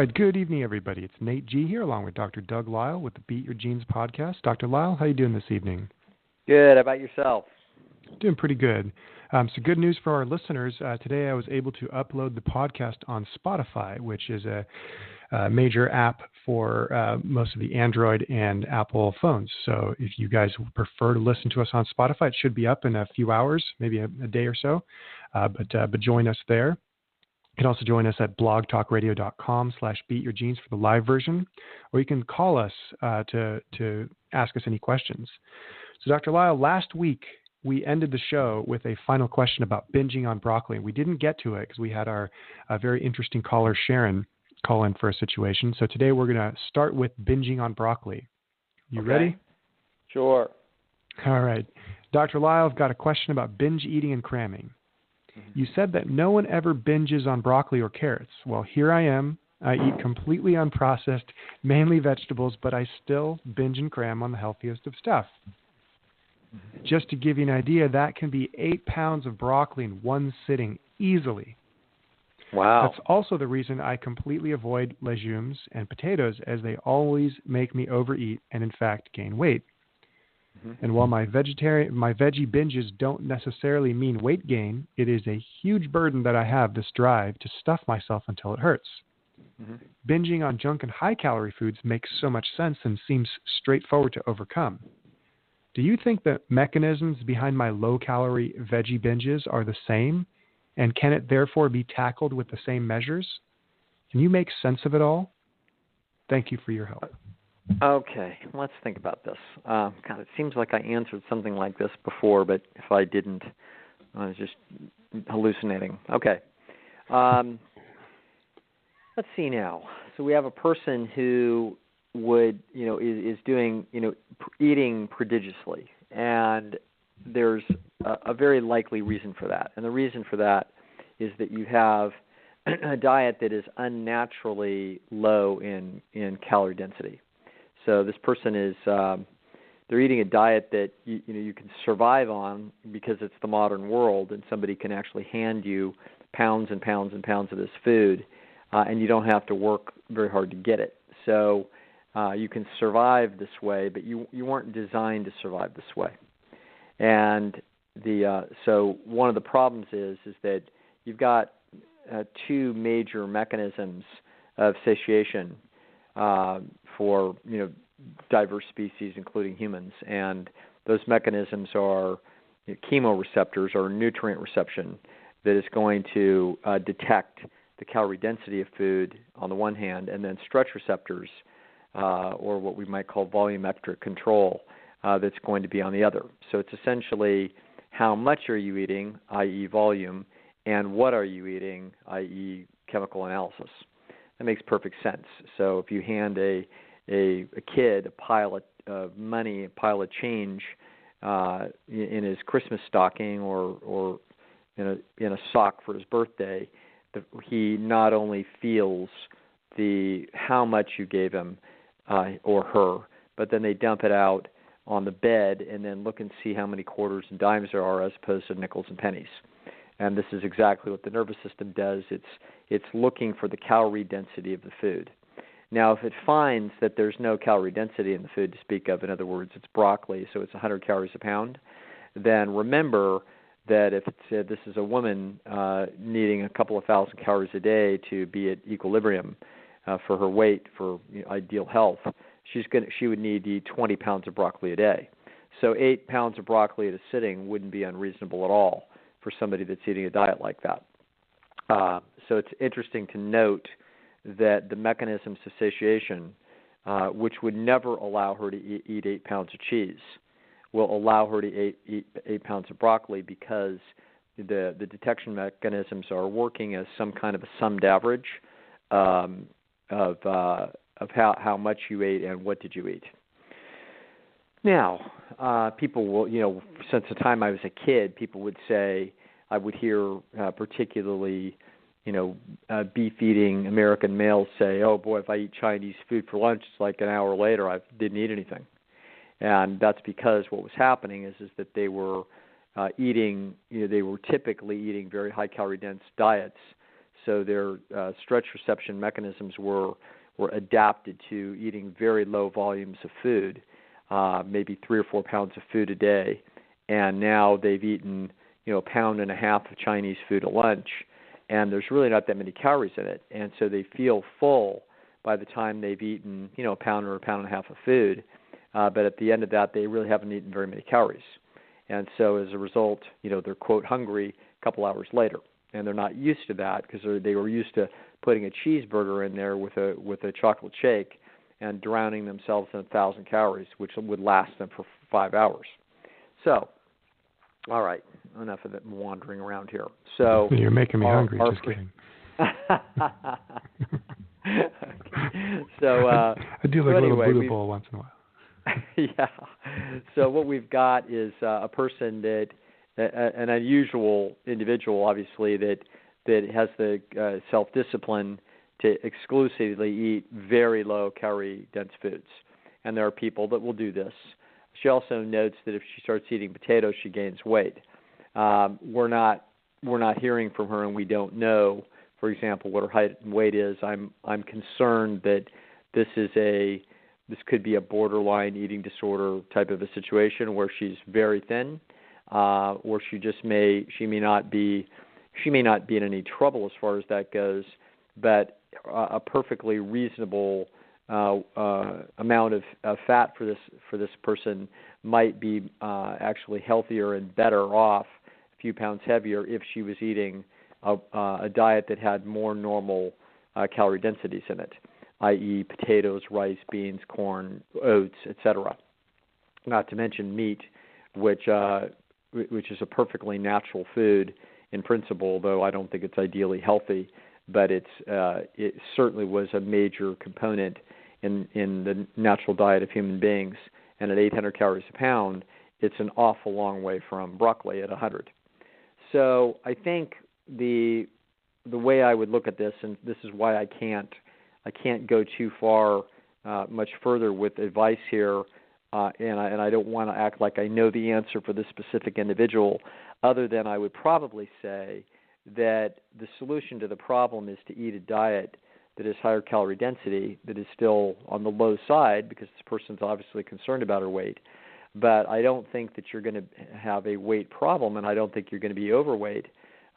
right, good evening, everybody. It's Nate G here, along with Dr. Doug Lisle with the Beat Your Genes podcast. Dr. Lisle, how are you doing this evening? Good. How about yourself? Doing pretty good. So good news for our listeners. Today I was able to upload the podcast on Spotify, which is a major app for most of the Android and Apple phones. So if you guys prefer to listen to us on Spotify, it should be up in a few hours, maybe a day or so. But join us there. You can also join us at blogtalkradio.com/beatyourgenes for the live version, or you can call us to ask us any questions. So Dr. Lisle, last week we ended the show with a final question about binging on broccoli. We didn't get to it because we had our very interesting caller, Sharon, call in for a situation. So today we're going to start with binging on broccoli. You ready? Sure. All right. Dr. Lisle, I've got a question about binge eating and cramming. You said that no one ever binges on broccoli or carrots. Well, here I am. I eat completely unprocessed, mainly vegetables, but I still binge and cram on the healthiest of stuff. Just to give you an idea, that can be 8 pounds of broccoli in one sitting easily. Wow. That's also the reason I completely avoid legumes and potatoes, as they always make me overeat and, in fact, gain weight. And while my veggie binges don't necessarily mean weight gain, it is a huge burden that I have this drive to stuff myself until it hurts. Binging on junk and high-calorie foods makes so much sense and seems straightforward to overcome. Do you think the mechanisms behind my low-calorie veggie binges are the same, and can it therefore be tackled with the same measures? Can you make sense of it all? Thank you for your help. Okay, let's think about this. God, it seems like I answered something like this before, but if I didn't, I was just hallucinating. Okay. Let's see now. So we have a person who is doing, eating prodigiously, and there's a very likely reason for that. And the reason for that is that you have a diet that is unnaturally low in calorie density. So this person is, they're eating a diet that you can survive on because it's the modern world, and somebody can actually hand you pounds and pounds and pounds of this food, and you don't have to work very hard to get it. So you can survive this way, but you weren't designed to survive this way. And so one of the problems is that you've got two major mechanisms of satiation for diverse species, including humans, and those mechanisms are chemoreceptors or nutrient reception that is going to detect the calorie density of food on the one hand, and then stretch receptors, or what we might call volumetric control, that's going to be on the other. So it's essentially how much are you eating, i.e. volume, and what are you eating, i.e. chemical analysis. That makes perfect sense. So if you hand a kid a pile of money, a pile of change in his Christmas stocking or in a sock for his birthday, he not only feels how much you gave him or her, but then they dump it out on the bed and then look and see how many quarters and dimes there are as opposed to nickels and pennies. And this is exactly what the nervous system does. It's looking for the calorie density of the food. Now, if it finds that there's no calorie density in the food to speak of, in other words, it's broccoli, so it's 100 calories a pound, then remember that if this is a woman needing a couple of thousand calories a day to be at equilibrium for her weight, for ideal health, she would need to eat 20 pounds of broccoli a day. So 8 pounds of broccoli at a sitting wouldn't be unreasonable at all for somebody that's eating a diet like that. So it's interesting to note that the mechanisms of satiation, which would never allow her to eat 8 pounds of cheese, will allow her to eat 8 pounds of broccoli because the detection mechanisms are working as some kind of a summed average of how much you ate and what did you eat. Now, people will, since the time I was a kid, people would say, I would hear particularly, beef-eating American males say, oh, boy, if I eat Chinese food for lunch, it's like an hour later I didn't eat anything. And that's because what was happening is that they were eating, they were typically eating very high-calorie dense diets. so their stretch reception mechanisms were adapted to eating very low volumes of food, maybe 3 or 4 pounds of food a day, and now they've eaten, 1.5 pounds of Chinese food at lunch, and there's really not that many calories in it, and so they feel full by the time they've eaten, 1 pound or 1.5 pounds of food, but at the end of that, they really haven't eaten very many calories, and so as a result, they're quote hungry a couple hours later, and they're not used to that because they were used to putting a cheeseburger in there with a chocolate shake and drowning themselves in 1,000 calories, which would last them for 5 hours. So, all right, enough of that wandering around here. So you're making me hungry. Just kidding. So I do like a little Buddha bowl once in a while. Yeah. So what we've got is a person that an unusual individual, obviously, that has the self-discipline to exclusively eat very low calorie-dense foods. And there are people that will do this. She also notes that if she starts eating potatoes, she gains weight. We're not hearing from her, and we don't know, for example, what her height and weight is. I'm concerned that this could be a borderline eating disorder type of a situation where she's very thin, or she may not be in any trouble as far as that goes, but a perfectly reasonable amount of fat for this person might be actually healthier and better off, a few pounds heavier, if she was eating a diet that had more normal calorie densities in it, i.e. potatoes, rice, beans, corn, oats, etc. Not to mention meat, which is a perfectly natural food in principle, though I don't think it's ideally healthy, but it certainly was a major component in the natural diet of human beings. And at 800 calories a pound, it's an awful long way from broccoli at 100. So I think the way I would look at this, and this is why I can't go too far much further with advice here, and I don't want to act like I know the answer for this specific individual, other than I would probably say that the solution to the problem is to eat a diet that is higher calorie density, that is still on the low side because this person's obviously concerned about her weight. But I don't think that you're going to have a weight problem, and I don't think you're going to be overweight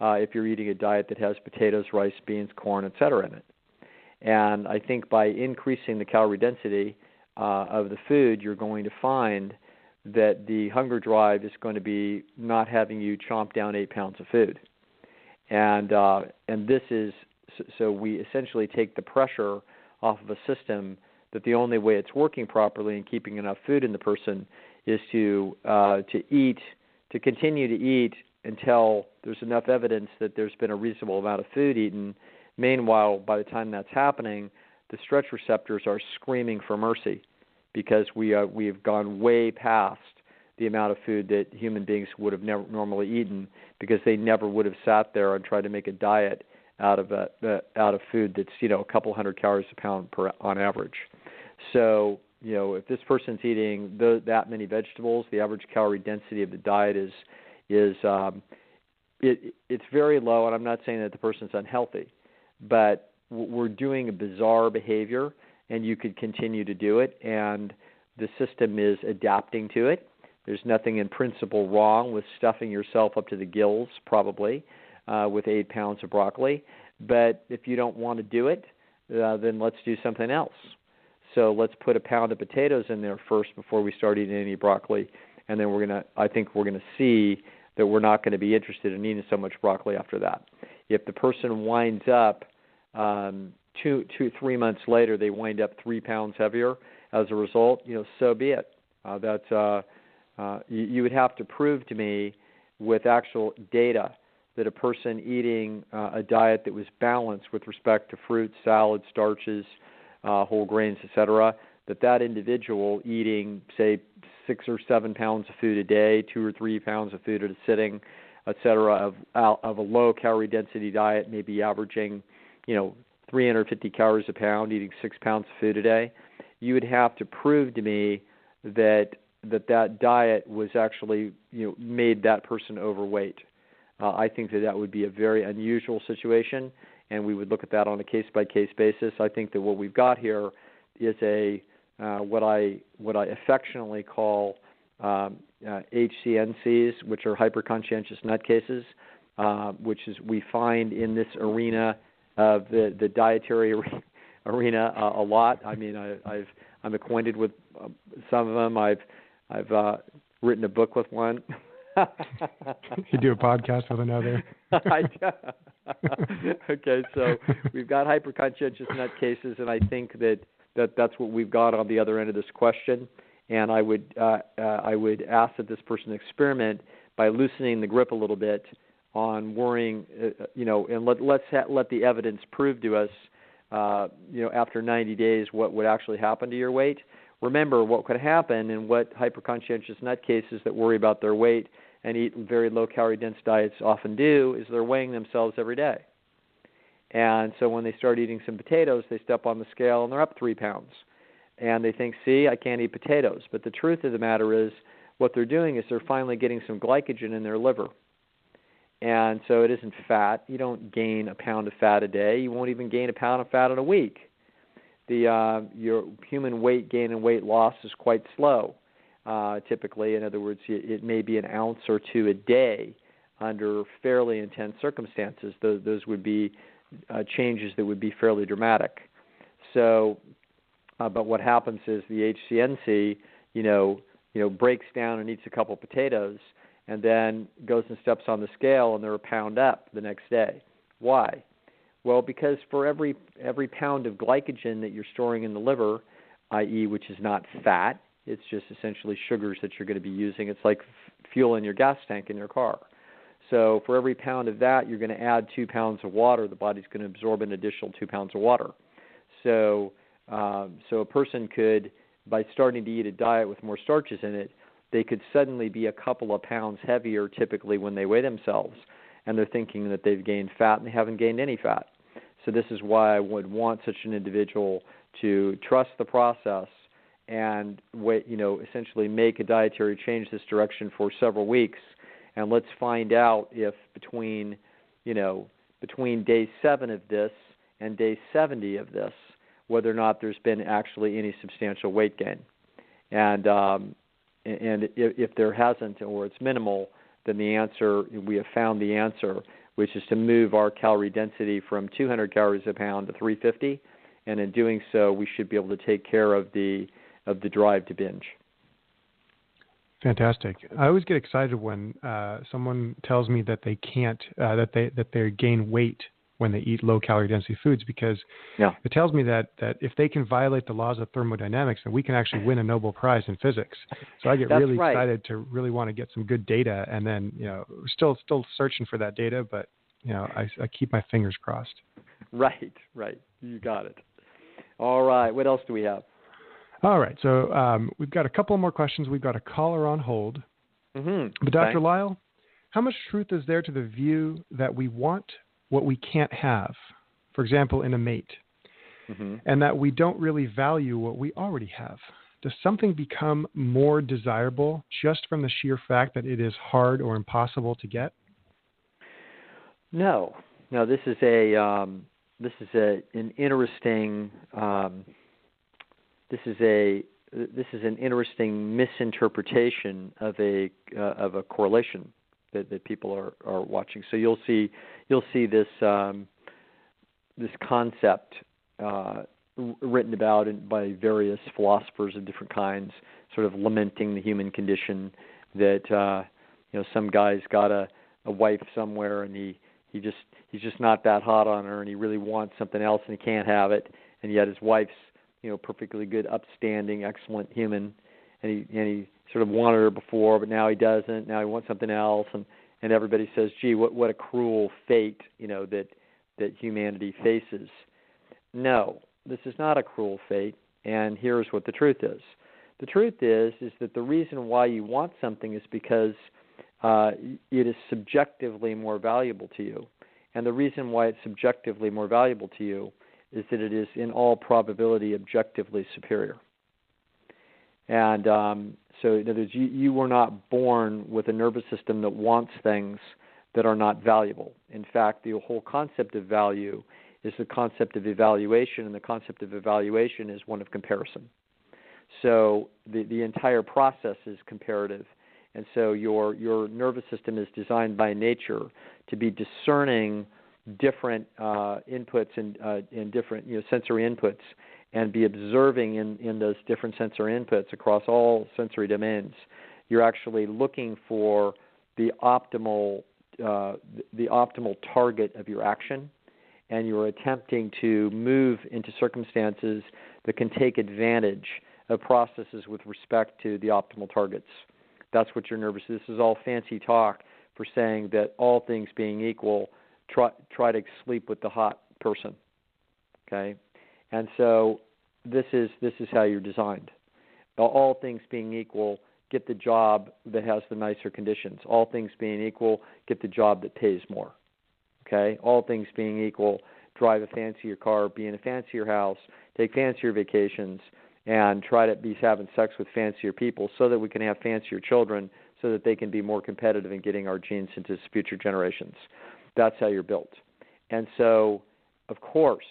if you're eating a diet that has potatoes, rice, beans, corn, etc. in it. And I think by increasing the calorie density of the food, you're going to find that the hunger drive is going to be not having you chomp down 8 pounds of food. And this is, so we essentially take the pressure off of a system that the only way it's working properly and keeping enough food in the person is to continue to eat until there's enough evidence that there's been a reasonable amount of food eaten. Meanwhile, by the time that's happening, the stretch receptors are screaming for mercy because we have gone way past the amount of food that human beings would have never normally eaten, because they never would have sat there and tried to make a diet out of food that's a couple hundred calories a pound on average. So if this person's eating that many vegetables, the average calorie density of the diet is it's very low. And I'm not saying that the person's unhealthy, but we're doing a bizarre behavior, and you could continue to do it, and the system is adapting to it. There's nothing in principle wrong with stuffing yourself up to the gills, probably, with 8 pounds of broccoli. But if you don't want to do it, then let's do something else. So let's put a pound of potatoes in there first before we start eating any broccoli, and then I think we're going to see that we're not going to be interested in eating so much broccoli after that. If the person winds up 3 months later, they wind up 3 pounds heavier as a result, so be it. You would have to prove to me with actual data that a person eating a diet that was balanced with respect to fruits, salads, starches, whole grains, etc., that individual eating, say, 6 or 7 pounds of food a day, 2 or 3 pounds of food at a sitting, etc., of a low calorie density diet, maybe averaging, 350 calories a pound, eating 6 pounds of food a day, you would have to prove to me that diet was actually, made that person overweight. I think that would be a very unusual situation, and we would look at that on a case-by-case basis. I think that what we've got here is what I affectionately call HCNCs, which are hyper-conscientious nutcases, which is we find in this arena of the dietary arena a lot. I mean, I'm acquainted with some of them. I've written a book with one. You do a podcast with another. Okay, so we've got hyper-conscientious nutcases, and I think that's what we've got on the other end of this question. And I would ask that this person experiment by loosening the grip a little bit on worrying, and let the evidence prove to us, after 90 days what would actually happen to your weight. Remember, what could happen and what hyper-conscientious nutcases that worry about their weight and eat very low-calorie dense diets often do is they're weighing themselves every day. And so when they start eating some potatoes, they step on the scale and they're up 3 pounds. And they think, see, I can't eat potatoes. But the truth of the matter is what they're doing is they're finally getting some glycogen in their liver. And so it isn't fat. You don't gain a pound of fat a day. You won't even gain a pound of fat in a week. Your human weight gain and weight loss is quite slow, typically. In other words, it may be an ounce or two a day under fairly intense circumstances. Those would be changes that would be fairly dramatic. So, but what happens is the HCNC, breaks down and eats a couple potatoes, and then goes and steps on the scale, and they're a pound up the next day. Why? Well, because for every pound of glycogen that you're storing in the liver, i.e., which is not fat, it's just essentially sugars that you're going to be using. It's like fuel in your gas tank in your car. So for every pound of that, you're going to add 2 pounds of water. The body's going to absorb an additional 2 pounds of water. So a person could, by starting to eat a diet with more starches in it, they could suddenly be a couple of pounds heavier typically when they weigh themselves. And they're thinking that they've gained fat and they haven't gained any fat. So this is why I would want such an individual to trust the process and essentially make a dietary change this direction for several weeks. And let's find out if between day 7 of this and day 70 of this, whether or not there's been actually any substantial weight gain. And if there hasn't or it's minimal, then we have found the answer, which is to move our calorie density from 200 calories a pound to 350. And in doing so, we should be able to take care of the drive to binge. Fantastic. I always get excited when someone tells me that they can't, that they gain weight when they eat low-calorie density foods, because it tells me that if they can violate the laws of thermodynamics, then we can actually win a Nobel Prize in physics. So I get really excited to really want to get some good data, and then still searching for that data, but I keep my fingers crossed. Right. You got it. All right. What else do we have? All right. So we've got a couple more questions. We've got a caller on hold. Mm-hmm. But Dr. Lisle, how much truth is there to the view that we want what we can't have, for example, in a mate, and that we don't really value what we already have? Does something become more desirable just from the sheer fact that it is hard or impossible to get? No. This is an interesting. This is an interesting misinterpretation of a correlation that people are watching. So you'll see this this concept written about by various philosophers of different kinds, sort of lamenting the human condition. That some guy's got a wife somewhere and he's just not that hot on her, and he really wants something else and he can't have it, and yet his wife's perfectly good, upstanding, excellent human, and he sort of wanted her before, but now he doesn't. Now he wants something else, and everybody says, "Gee, what a cruel fate, that humanity faces." No, this is not a cruel fate, and here's what the truth is. The truth is that the reason why you want something is because it is subjectively more valuable to you, and the reason why it's subjectively more valuable to you is that it is in all probability objectively superior. And so in other words, you were not born with a nervous system that wants things that are not valuable. In fact, the whole concept of value is the concept of evaluation, and the concept of evaluation is one of comparison. So the entire process is comparative. And so your nervous system is designed by nature to be discerning different inputs and different sensory inputs, and be observing in those different sensory inputs across all sensory domains. You're actually looking for the optimal target of your action, and you're attempting to move into circumstances that can take advantage of processes with respect to the optimal targets. That's what your nervous. This is all fancy talk for saying that all things being equal, try to sleep with the hot person. Okay, and so this is how you're designed. All things being equal, get the job that has the nicer conditions. All things being equal, get the job that pays more. Okay, all things being equal, drive a fancier car, be in a fancier house, take fancier vacations, and try to be having sex with fancier people so that we can have fancier children, so that they can be more competitive in getting our genes into future generations. That's how you're built. And so, of course,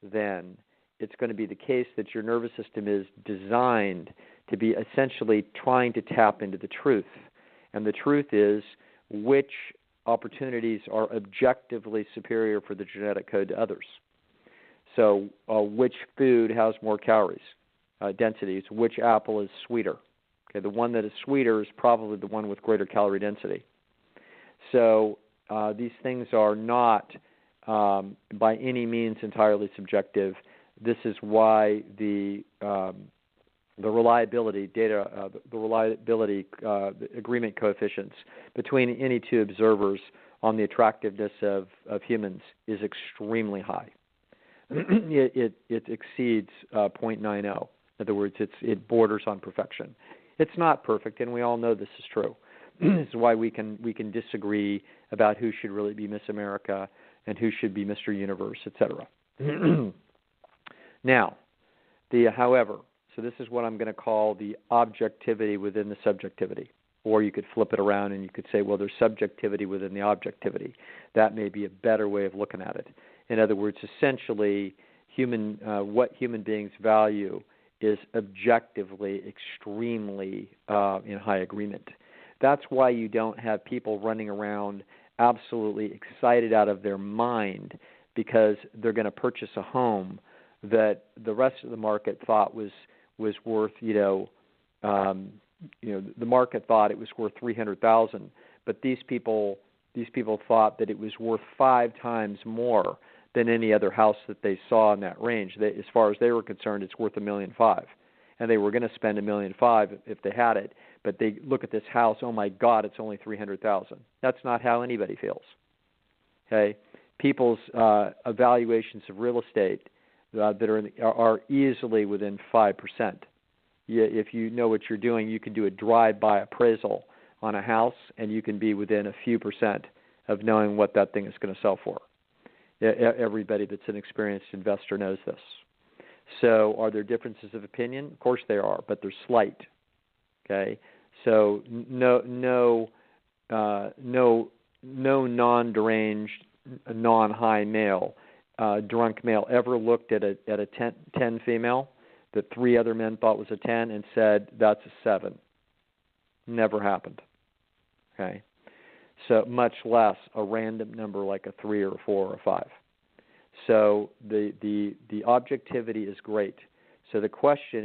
then it's going to be the case that your nervous system is designed to be essentially trying to tap into the truth. And the truth is which opportunities are objectively superior for the genetic code to others. So which food has more calories, densities, which apple is sweeter. Okay, the one that is sweeter is probably the one with greater calorie density. So these things are not by any means entirely subjective. This is why the reliability data, the reliability agreement coefficients between any two observers on the attractiveness of humans is extremely high. It exceeds 0.90. In other words, it borders on perfection. It's not perfect, and we all know this is true. This is why we can disagree about who should really be Miss America and who should be Mr. Universe, etc. Now, however, so this is what I'm going to call the objectivity within the subjectivity. Or you could flip it around and you could say, well, there's subjectivity within the objectivity. That may be a better way of looking at it. In other words, essentially, what human beings value is objectively extremely in high agreement. That's why you don't have people running around absolutely excited out of their mind because they're going to purchase a home that the rest of the market thought was worth, the market thought it was worth $300,000, but these people thought that it was worth 5 times more than any other house that they saw in that range. As far as they were concerned, it's worth $1.5 million, and they were going to spend $1.5 million if they had it. But they look at this house, oh my God, it's only $300,000. That's not how anybody feels. Okay, people's evaluations of real estate that are easily within 5%. If you know what you're doing, you can do a drive-by appraisal on a house, and you can be within a few percent of knowing what that thing is going to sell for. Everybody that's an experienced investor knows this. So are there differences of opinion? Of course there are, but they're slight. Okay, so no non-deranged, non-high male, drunk male ever looked at a 10 female that 3 other men thought was a 10 and said that's a 7. Never happened. Okay, so much less a random number like a 3 or a 4 or a 5. So the objectivity is great. So the question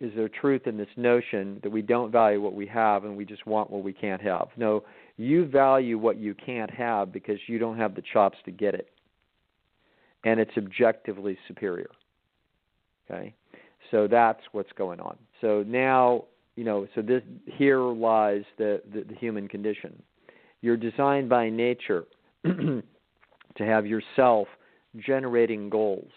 is there truth in this notion that we don't value what we have and we just want what we can't have? No, you value what you can't have because you don't have the chops to get it. And it's objectively superior. Okay? So that's what's going on. So now, here lies the human condition. You're designed by nature to have yourself generating goals.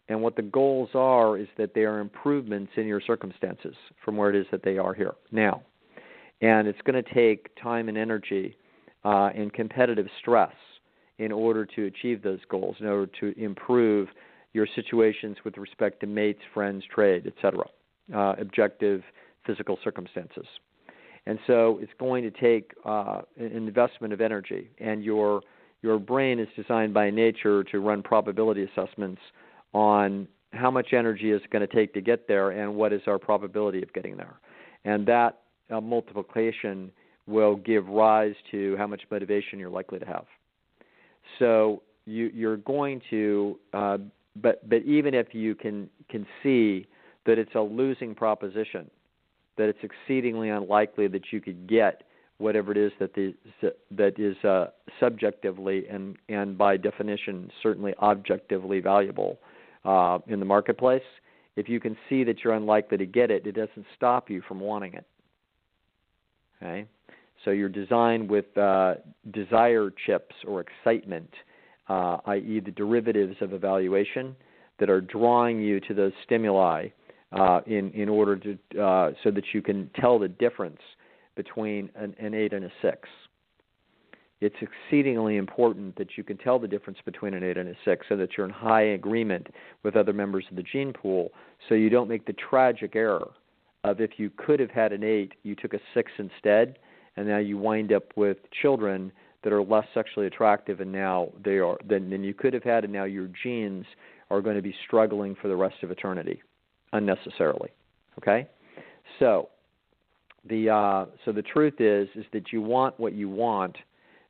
And what the goals are is that they are improvements in your circumstances from where it is that they are here now. And it's going to take time and energy and competitive stress in order to achieve those goals, in order to improve your situations with respect to mates, friends, trade, etc., objective physical circumstances. And so it's going to take an investment of energy. And your brain is designed by nature to run probability assessments on how much energy is going to take to get there and what is our probability of getting there. And that multiplication will give rise to how much motivation you're likely to have. So you're going to, but even if you can see that it's a losing proposition, that it's exceedingly unlikely that you could get whatever it is that is subjectively and by definition certainly objectively valuable in the marketplace, if you can see that you're unlikely to get it, it doesn't stop you from wanting it. Okay? So you're designed with desire chips or excitement, i.e. the derivatives of evaluation that are drawing you to those stimuli in order to so that you can tell the difference between an 8 and a 6. It's exceedingly important that you can tell the difference between an 8 and a 6 so that you're in high agreement with other members of the gene pool, so you don't make the tragic error of if you could have had an 8, you took a 6 instead, and now you wind up with children that are less sexually attractive and now they are than you could have had, and now your genes are going to be struggling for the rest of eternity unnecessarily. Okay? So the truth is that you want what you want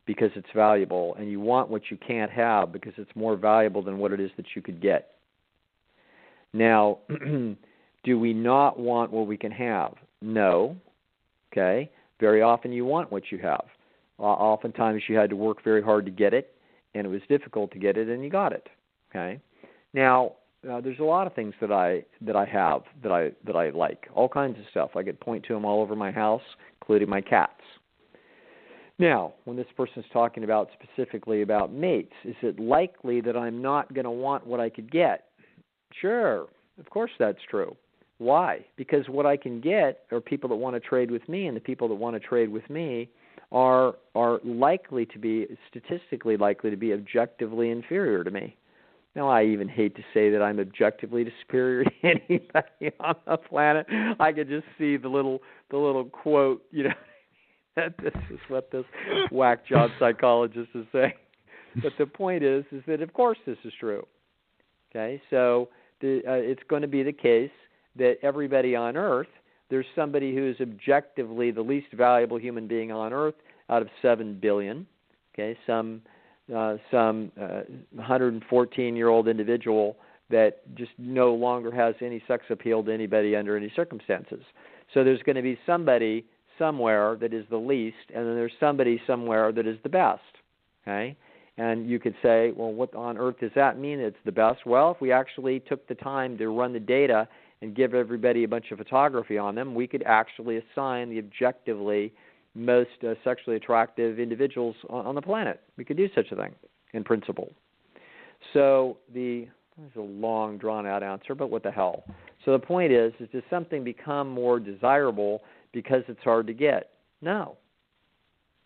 because it's valuable, and you want what you can't have because it's more valuable than what it is that you could get. Now, do we not want what we can have? No. Okay? Very often you want what you have. Oftentimes you had to work very hard to get it, and it was difficult to get it, and you got it. Okay? Now, there's a lot of things that I have that I like, all kinds of stuff. I could point to them all over my house, including my cats. Now, when this person's talking about specifically about mates, is it likely that I'm not going to want what I could get? Sure, of course that's true. Why? Because what I can get are people that want to trade with me, and the people that want to trade with me are likely to be, statistically likely to be objectively inferior to me. Now, I even hate to say that I'm objectively superior to anybody on the planet. I could just see the little quote, that this is what this whack job psychologist is saying. But the point is that of course this is true. Okay, so it's going to be the case that everybody on Earth, there's somebody who is objectively the least valuable human being on Earth out of 7 billion. Okay, some 114-year-old individual that just no longer has any sex appeal to anybody under any circumstances. So there's going to be somebody somewhere that is the least, and then there's somebody somewhere that is the best. Okay? And you could say, well, what on earth does that mean it's the best? Well, if we actually took the time to run the data and give everybody a bunch of photography on them, we could actually assign the objectively most sexually attractive individuals on the planet. We could do such a thing in principle. So there's a long, drawn-out answer, but what the hell? So the point is does something become more desirable because it's hard to get? No,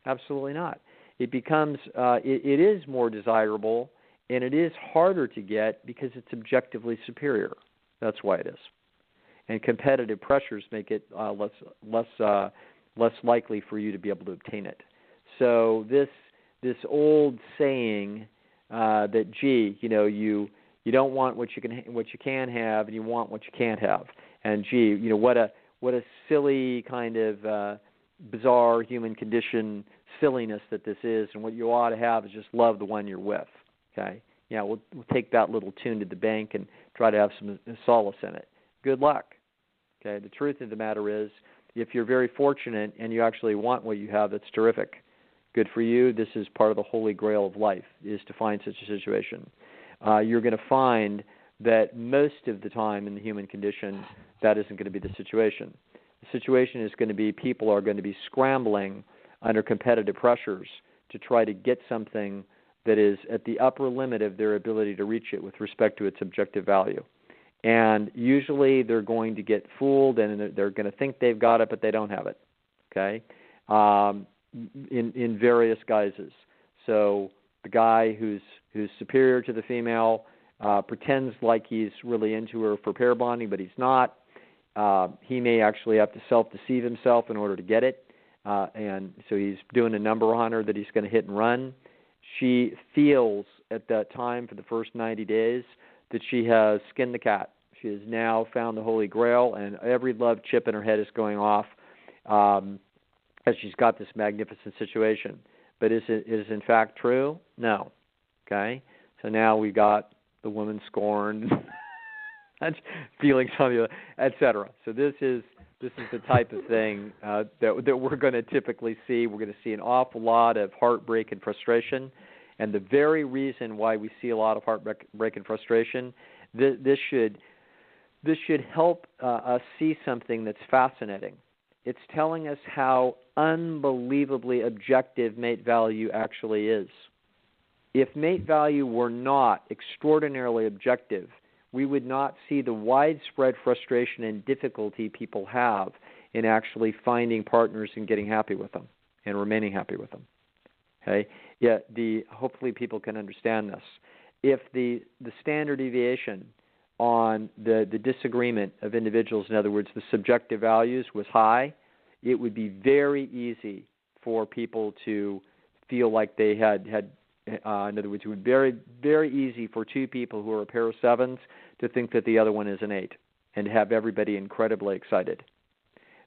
absolutely not. It becomes, it is more desirable, and it is harder to get because it's objectively superior. That's why it is. And competitive pressures make it less likely for you to be able to obtain it. So this old saying that you don't want what you can have, and you want what you can't have. And what a silly kind of bizarre human condition silliness that this is, and what you ought to have is just love the one you're with. Okay, we'll take that little tune to the bank and try to have some solace in it. Good luck. Okay, the truth of the matter is, if you're very fortunate and you actually want what you have, that's terrific. Good for you. This is part of the holy grail of life, is to find such a situation. You're going to find that most of the time in the human condition, that isn't going to be the situation. The situation is going to be people are going to be scrambling under competitive pressures to try to get something that is at the upper limit of their ability to reach it with respect to its objective value. And usually they're going to get fooled, and they're going to think they've got it, but they don't have it, okay, in various guises. So the guy who's superior to the female pretends like he's really into her for pair bonding, but he's not. He may actually have to self-deceive himself in order to get it. and so he's doing a number on her that he's going to hit and run. She feels at that time for the first 90 days that she has skinned the cat. She has now found the Holy Grail, and every love chip in her head is going off as she's got this magnificent situation. But is it in fact true? No. Okay? So now we've got the woman scorned, feelings on the other, etc. So this is the type of thing that we're going to typically see. We're going to see an awful lot of heartbreak and frustration. And the very reason why we see a lot of heartbreak and frustration, this should help us see something that's fascinating. It's telling us how unbelievably objective mate value actually is. If mate value were not extraordinarily objective, we would not see the widespread frustration and difficulty people have in actually finding partners and getting happy with them and remaining happy with them. Okay? Yeah, hopefully people can understand this. If the standard deviation on the disagreement of individuals, in other words, the subjective values, was high, it would be very easy for people to feel like they had in other words, it would be very, very easy for two people who are a pair of sevens to think that the other one is an eight and to have everybody incredibly excited.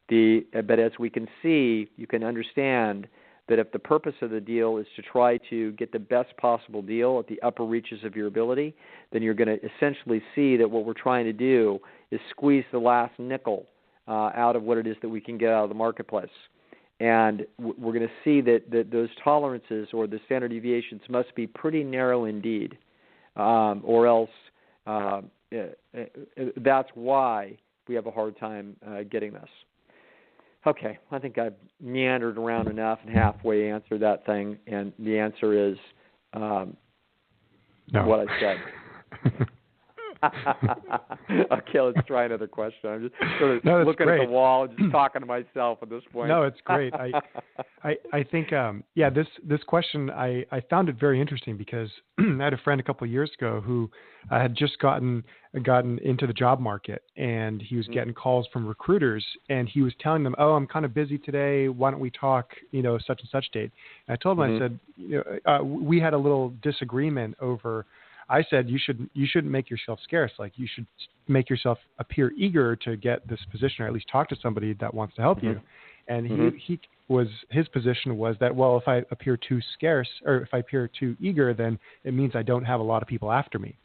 But as we can see, you can understand that if the purpose of the deal is to try to get the best possible deal at the upper reaches of your ability, then you're going to essentially see that what we're trying to do is squeeze the last nickel out of what it is that we can get out of the marketplace. And we're going to see that those tolerances or the standard deviations must be pretty narrow indeed, or else that's why we have a hard time getting this. Okay, I think I've meandered around enough and halfway answered that thing, and the answer is no. What I said. Okay, let's try another question. I'm just sort of looking at the wall and just talking to myself at this point. No, it's great. I think, this question, I found it very interesting because I had a friend a couple of years ago who had just gotten into the job market, and he was getting calls from recruiters, and he was telling them, "Oh, I'm kind of busy today. Why don't we talk, such and such date?" And I told him, I said, we had a little disagreement over. I said you shouldn't make yourself scarce. Like, you should make yourself appear eager to get this position, or at least talk to somebody that wants to help you. And his position was that, well, if I appear too scarce or if I appear too eager, then it means I don't have a lot of people after me.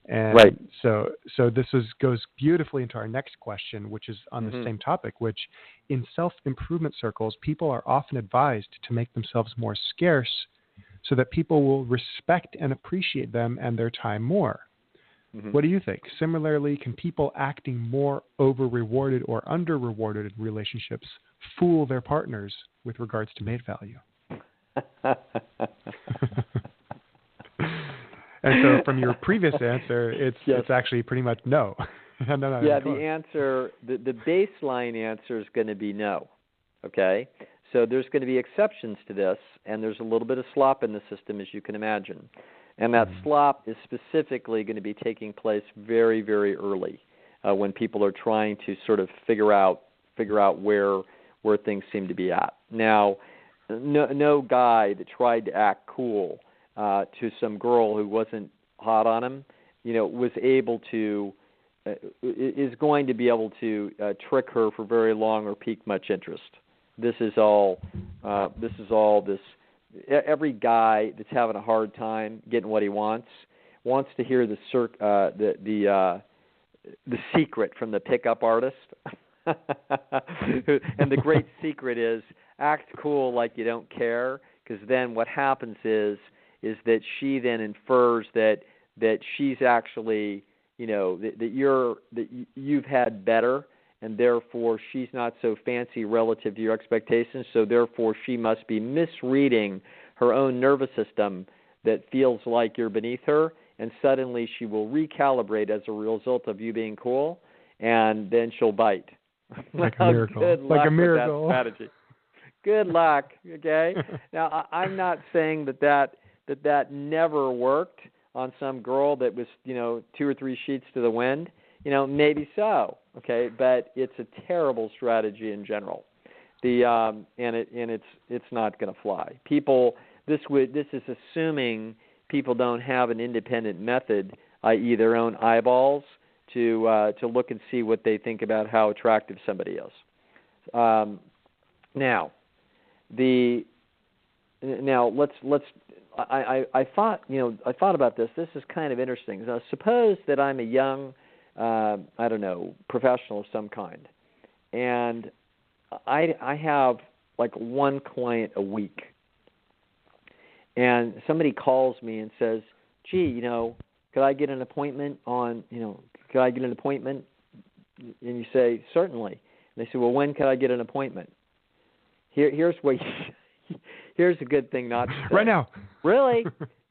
And right. So this goes beautifully into our next question, which is on the same topic, which in self-improvement circles, people are often advised to make themselves more scarce so that people will respect and appreciate them and their time more. What do you think? Similarly, can people acting more over-rewarded or under-rewarded in relationships fool their partners with regards to mate value? And so from your previous answer, it's actually pretty much no. No, yeah, the answer, the baseline answer is going to be no, okay? So there's going to be exceptions to this, and there's a little bit of slop in the system, as you can imagine. And that slop is specifically going to be taking place very, very early when people are trying to sort of figure out where things seem to be at. Now, no guy that tried to act cool to some girl who wasn't hot on him, was able to is going to be able to trick her for very long or pique much interest. This is all this. Every guy that's having a hard time getting what he wants to hear the secret from the pickup artist. And the great secret is act cool like you don't care, because then what happens is that she then infers that she's actually, that you've had better, and therefore she's not so fancy relative to your expectations, so therefore she must be misreading her own nervous system that feels like you're beneath her, and suddenly she will recalibrate as a result of you being cool, and then she'll bite. Like a miracle. Good luck like a miracle. with that strategy. Good luck, okay? Now, I'm not saying that never worked on some girl that was, 2 or 3 sheets to the wind. Maybe so, okay? But it's a terrible strategy in general. It's not going to fly. This is assuming people don't have an independent method, i.e., their own eyeballs, to look and see what they think about how attractive somebody is. Now let's. I thought about this. This is kind of interesting. Now, suppose that I'm a young, professional of some kind, and I have like one client a week, and somebody calls me and says, "Gee, could I get an appointment could I get an appointment?" And you say, "Certainly." And they say, "Well, when could I get an appointment?" Here's a good thing not to say. Right now. Really?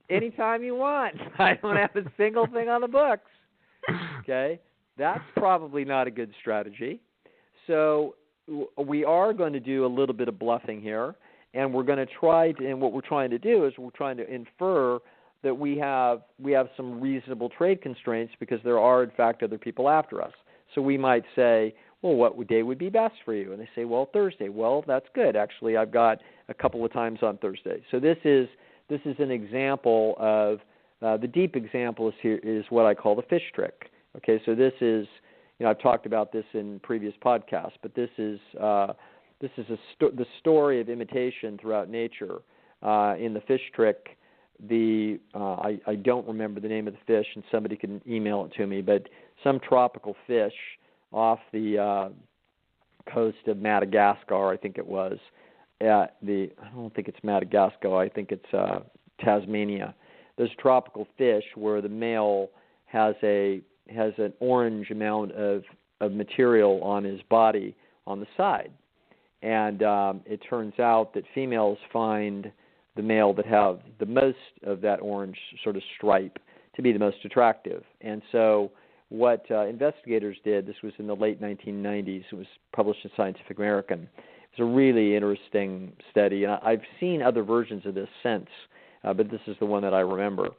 Anytime you want. I don't have a single thing on the books. Okay? That's probably not a good strategy. So we are going to do a little bit of bluffing here, and we're going to and what we're trying to do is we're trying to infer that we have some reasonable trade constraints because there are, in fact, other people after us. So we might say, well, what day would be best for you? And they say, well, Thursday. Well, that's good. Actually, I've got a couple of times on Thursday. So this is an example of the deep example is what I call the fish trick. Okay, so this is, I've talked about this in previous podcasts, but this is the story of imitation throughout nature. In the fish trick, I don't remember the name of the fish, and somebody can email it to me, but some tropical fish off the coast of Madagascar, I think it was. I don't think it's Madagascar. I think it's Tasmania. There's a tropical fish where the male has an orange amount of material on his body on the side, and it turns out that females find the male that have the most of that orange sort of stripe to be the most attractive, and so what investigators did, this was in the late 1990s, it was published in Scientific American. It was a really interesting study, and I've seen other versions of this since, but this is the one that I remember.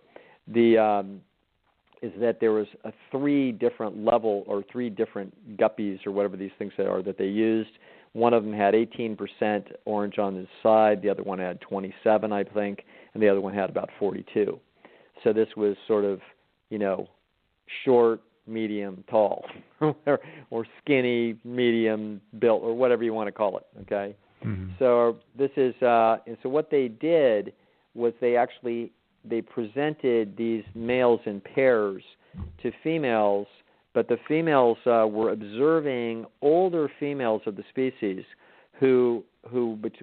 Is that there was three different guppies or whatever these things are that they used. One of them had 18% orange on his side, the other one had 27, I think, and the other one had about 42. So this was sort of, short, medium, tall, or skinny, medium, built, or whatever you want to call it. Okay, So this is, and so what they did was they presented these males in pairs to females, but the females were observing older females of the species who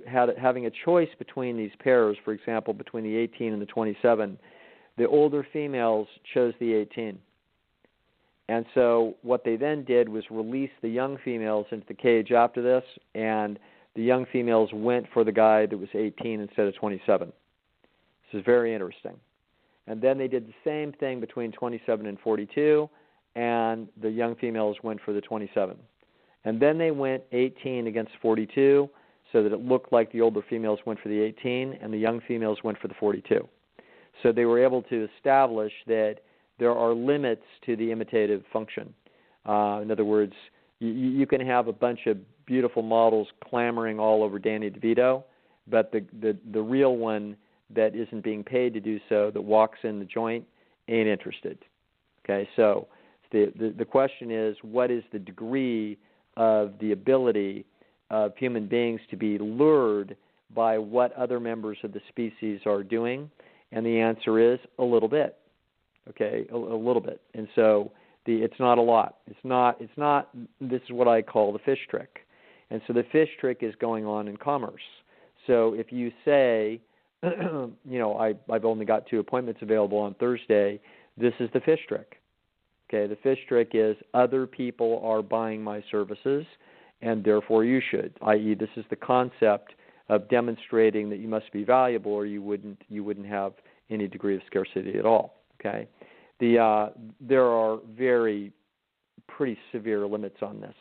having a choice between these pairs, for example, between the 18 and the 27. The older females chose the 18. And so what they then did was release the young females into the cage after this, and the young females went for the guy that was 18 instead of 27. This is very interesting. And then they did the same thing between 27 and 42, and the young females went for the 27. And then they went 18 against 42, so that it looked like the older females went for the 18, and the young females went for the 42. So they were able to establish that there are limits to the imitative function. In other words, you can have a bunch of beautiful models clamoring all over Danny DeVito, but the real one that isn't being paid to do so, that walks in the joint, ain't interested. Okay, so the question is, what is the degree of the ability of human beings to be lured by what other members of the species are doing? And the answer is a little bit. Okay, a little bit. And so it's not a lot. It's not. This is what I call the fish trick. And so the fish trick is going on in commerce. So if you say, I've only got 2 appointments available on Thursday, this is the fish trick. Okay, the fish trick is other people are buying my services, and therefore you should. I.e., this is the concept of demonstrating that you must be valuable, or you wouldn't have any degree of scarcity at all. Okay, there are pretty severe limits on this.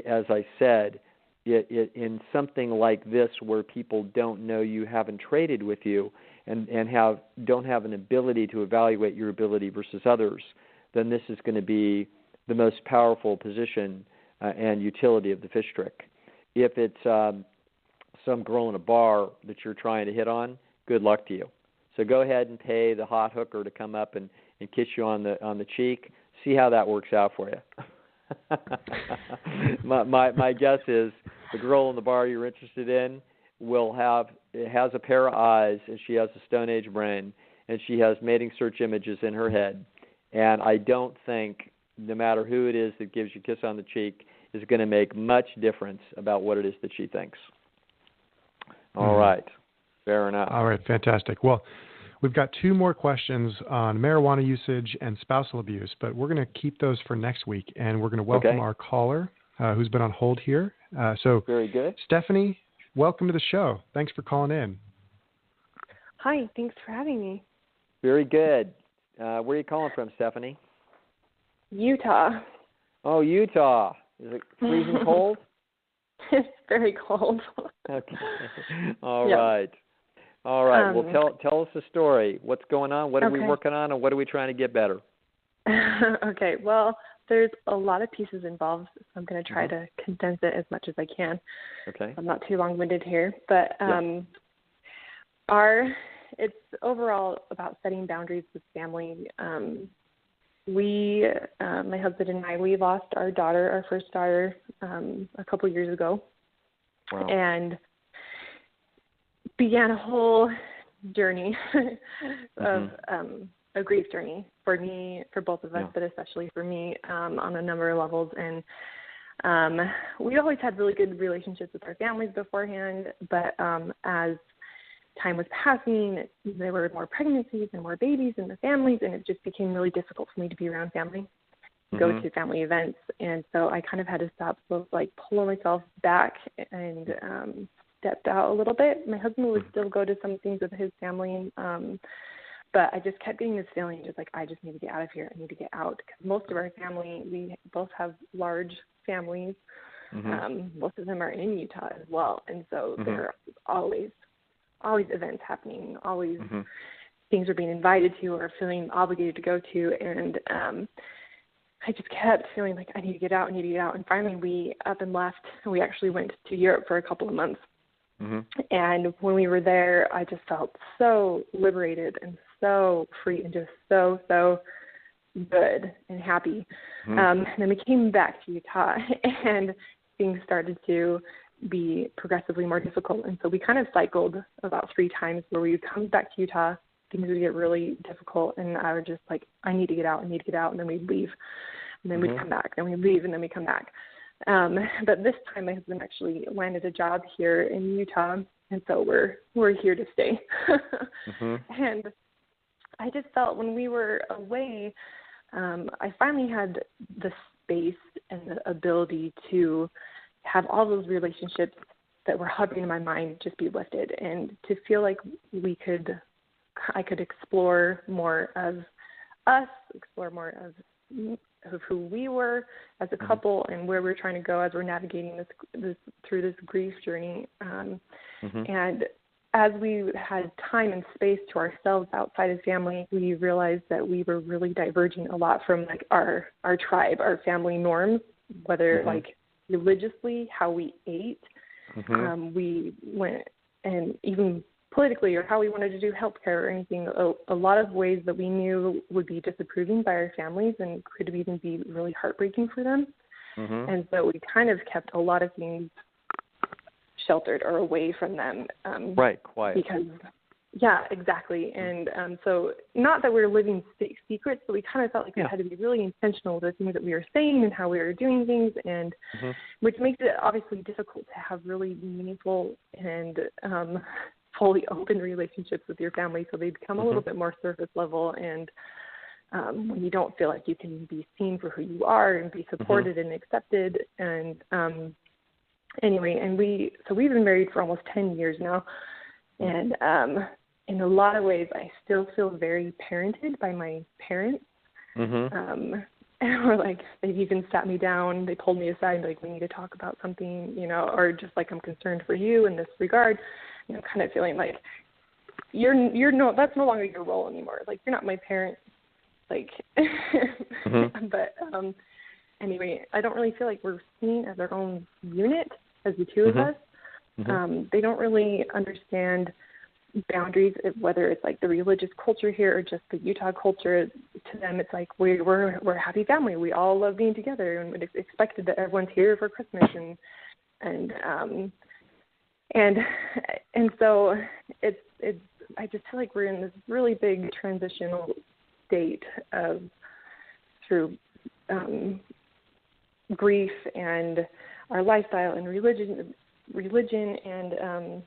As I said, in something like this where people don't know you, haven't traded with you, and don't have an ability to evaluate your ability versus others, then this is going to be the most powerful position and utility of the fish trick. If it's some girl in a bar that you're trying to hit on, good luck to you. So go ahead and pay the hot hooker to come up and kiss you on the cheek. See how that works out for you. my guess is the girl in the bar you're interested in has a pair of eyes, and she has a Stone Age brain, and she has mating search images in her head. And I don't think, no matter who it is that gives you a kiss on the cheek, is going to make much difference about what it is that she thinks. All right. Fair enough. All right. Fantastic. Well, we've got 2 more questions on marijuana usage and spousal abuse, but we're going to keep those for next week, and we're going to welcome our caller who's been on hold here. Very good. Stephanie, welcome to the show. Thanks for calling in. Hi. Thanks for having me. Very good. Where are you calling from, Stephanie? Utah. Oh, Utah. Is it freezing cold? It's very cold. Okay. All right. Well, tell us the story. What's going on? What are we working on, and what are we trying to get better? Okay. Well, there's a lot of pieces involved, so I'm going to try to condense it as much as I can. Okay. I'm not too long-winded here, but it's overall about setting boundaries with family. My husband and I, we lost our first daughter, a couple years ago. Wow. And began a whole journey of a grief journey for me, for both of us, but especially for me, on a number of levels. And we always had really good relationships with our families beforehand, but as time was passing, there were more pregnancies and more babies in the families, and it just became really difficult for me to be around family, go to family events. And so I kind of had to stop, pull myself back and stepped out a little bit. My husband would still go to some things with his family, but I just kept getting this feeling just I just need to get out of here. I need to get out, because most of our family, we both have large families. Most of them are in Utah as well. And so there are always events happening, always things we're being invited to or feeling obligated to go to. And I just kept feeling like I need to get out. And finally we up and left, and we actually went to Europe for a couple of months. And when we were there, I just felt so liberated and so free and just so good and happy. And then we came back to Utah, and things started to be progressively more difficult. And so we kind of cycled about 3 times where we would come back to Utah, things would get really difficult, and I would just I need to get out, and then we'd leave, and then we'd come back, and we'd leave, and then we'd come back. But this time my husband actually landed a job here in Utah, and so we're here to stay. And I just felt when we were away, I finally had the space and the ability to have all those relationships that were hovering in my mind just be lifted, and to feel like I could explore more of us, explore more of who we were as a couple, and where we're trying to go as we're navigating this through this grief journey. And as we had time and space to ourselves outside of family, we realized that we were really diverging a lot from our tribe, our family norms, whether religiously, how we ate. We went, and even politically, or how we wanted to do healthcare or anything, a lot of ways that we knew would be disapproving by our families and could even be really heartbreaking for them. And so we kind of kept a lot of things sheltered or away from them. Quiet. Because, yeah, exactly. And so not that we were living secrets, but we kind of felt like we had to be really intentional with the things that we were saying and how we were doing things, and which makes it obviously difficult to have really meaningful and fully open relationships with your family. So they become a little bit more surface level, and when you don't feel like you can be seen for who you are and be supported and accepted. And anyway, and we've been married for almost 10 years now, and in a lot of ways I still feel very parented by my parents. And we're they've even sat me down, they pulled me aside and we need to talk about something, or just I'm concerned for you in this regard, kind of feeling like that's no longer your role anymore. You're not my parent. But anyway, I don't really feel like we're seen as our own unit, as the two of us. They don't really understand boundaries, whether it's like the religious culture here or just the Utah culture. To them, it's like we're a happy family. We all love being together, and it's expected that everyone's here for Christmas, and so it's. I just feel like we're in this really big transitional state of through grief and our lifestyle and religion, and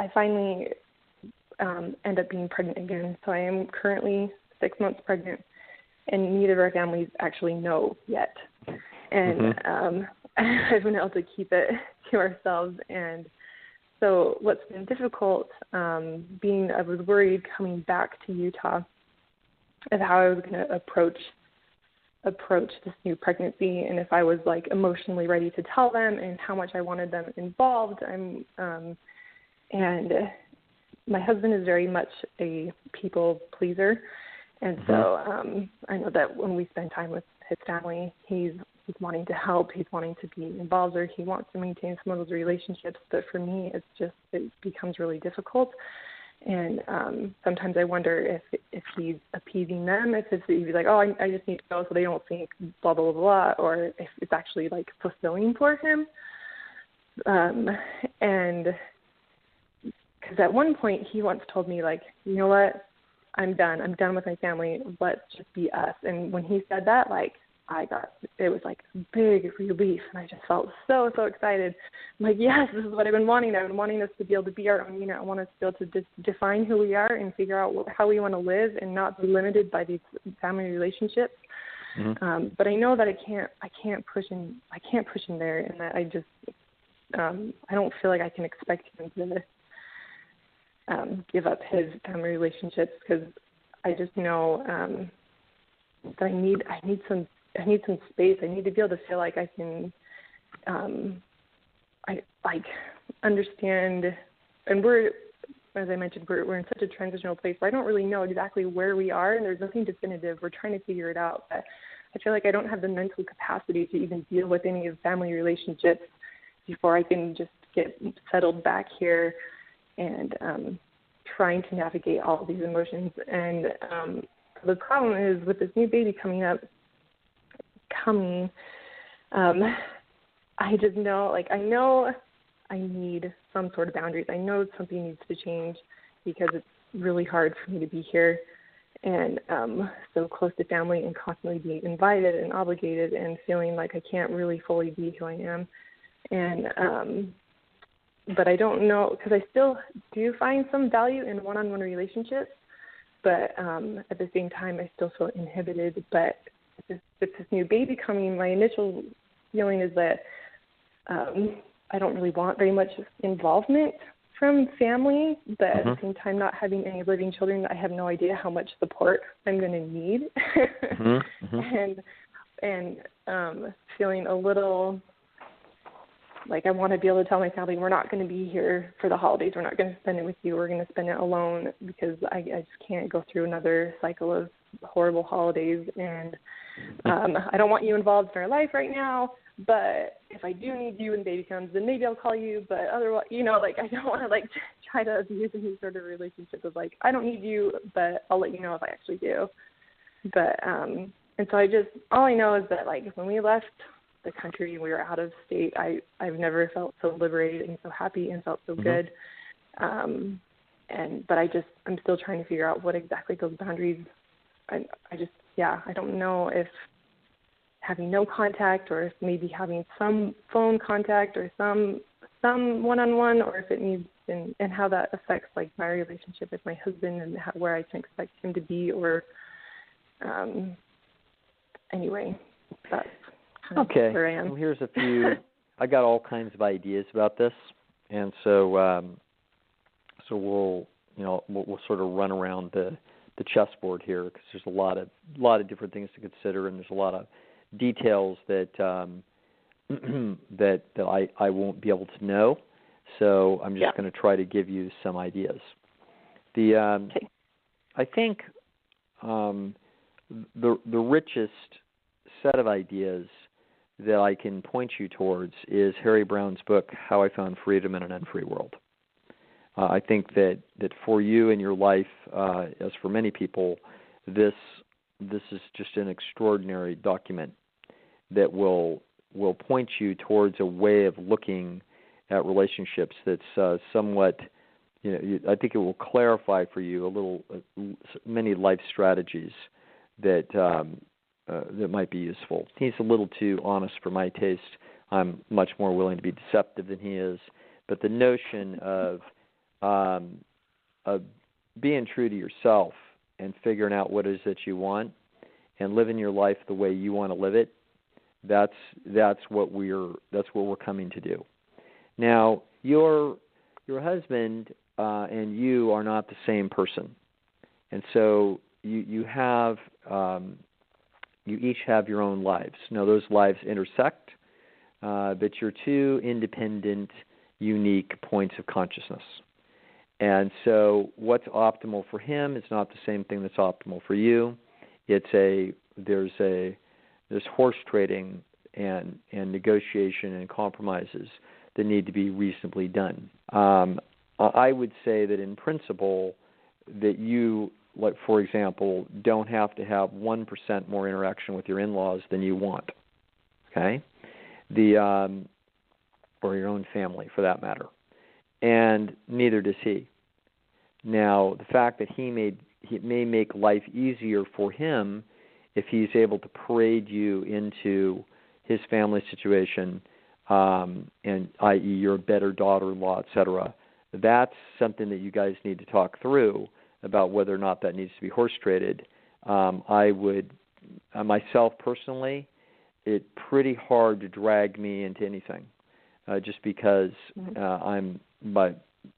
I finally end up being pregnant again. So I am currently 6 months pregnant, and neither of our families actually know yet. And I've been able to keep it to ourselves. And so what's been difficult, I was worried coming back to Utah of how I was going to approach this new pregnancy, and if I was like emotionally ready to tell them, and how much I wanted them involved. And my husband is very much a people pleaser, and so I know that when we spend time with his family, he's wanting to help, he's wanting to be involved, or he wants to maintain some of those relationships. But for me, it becomes really difficult. And sometimes I wonder if he's appeasing them, if he's like, oh, I just need to go so they don't think blah, blah, blah, blah, or if it's actually like fulfilling for him. And because at one point he once told me, like, you know what, I'm done with my family, let's just be us. And when he said that, like, it was like a big relief, and I just felt so excited. I'm like, yes, this is what I've been wanting. I've been wanting us to be able to be our own unit. I want us to be able to define who we are and figure out how we want to live, and not be limited by these family relationships. But I know that I can't push him there, and that I just I don't feel like I can expect him to give up his family relationships, because I just know that I need some space. I need to be able to feel like I can, understand. And as I mentioned, we're in such a transitional place where I don't really know exactly where we are, and there's nothing definitive. We're trying to figure it out. But I feel like I don't have the mental capacity to even deal with any of family relationships before I can just get settled back here and trying to navigate all of these emotions. And the problem is, with this new baby I just know, like, I know I need some sort of boundaries. I know something needs to change, because it's really hard for me to be here and so close to family, and constantly being invited and obligated, and feeling like I can't really fully be who I am. And but I don't know, because I still do find some value in one-on-one relationships, but at the same time I still feel inhibited. But with this new baby coming, my initial feeling is that I don't really want very much involvement from family, but at the same time, not having any living children, I have no idea how much support I'm going to need. And feeling a little like I want to be able to tell my family, we're not going to be here for the holidays. We're not going to spend it with you. We're going to spend it alone, because I just can't go through another cycle of horrible holidays. And I don't want you involved in our life right now, but if I do need you and baby comes, then maybe I'll call you. But otherwise, like, I don't want to like try to abuse any sort of relationship of like, I don't need you, but I'll let you know if I actually do. But and so all I know is that, like, when we left the country, we were out of state, I've never felt so liberated and so happy and felt so good. But I'm still trying to figure out what exactly those boundaries. I don't know if having no contact, or if maybe having some phone contact, or some one-on-one, or if it needs, and how that affects like my relationship with my husband, and where I can expect him to be, or anyway, that's kind of where I am. Well, here's a few. I got all kinds of ideas about this, and so we'll sort of run around the chessboard here, because there's a lot of different things to consider, and there's a lot of details that that I won't be able to know. So I'm just going to try to give you some ideas. I think the richest set of ideas that I can point you towards is Harry Brown's book, How I Found Freedom in an Unfree World. I think that for you in your life, as for many people, this is just an extraordinary document that will point you towards a way of looking at relationships that's somewhat, I think it will clarify for you many life strategies that might be useful. He's a little too honest for my taste. I'm much more willing to be deceptive than he is. But the notion of being true to yourself and figuring out what it is that you want and living your life the way you want to live it, that's what we're coming to do. Now, your husband and you are not the same person, and so you each have your own lives. Now, those lives intersect, but you're two independent, unique points of consciousness. And so what's optimal for him is not the same thing that's optimal for you. There's horse trading and negotiation and compromises that need to be reasonably done. I would say that in principle that you, like for example, don't have to have 1% more interaction with your in-laws than you want, okay? Or your own family for that matter. And neither does he. Now, the fact that it may make life easier for him if he's able to parade you into his family situation, and i.e. you're a better daughter-in-law, et cetera. That's something that you guys need to talk through about whether or not that needs to be horse traded. I would, myself personally, it's pretty hard to drag me into anything, just because I'm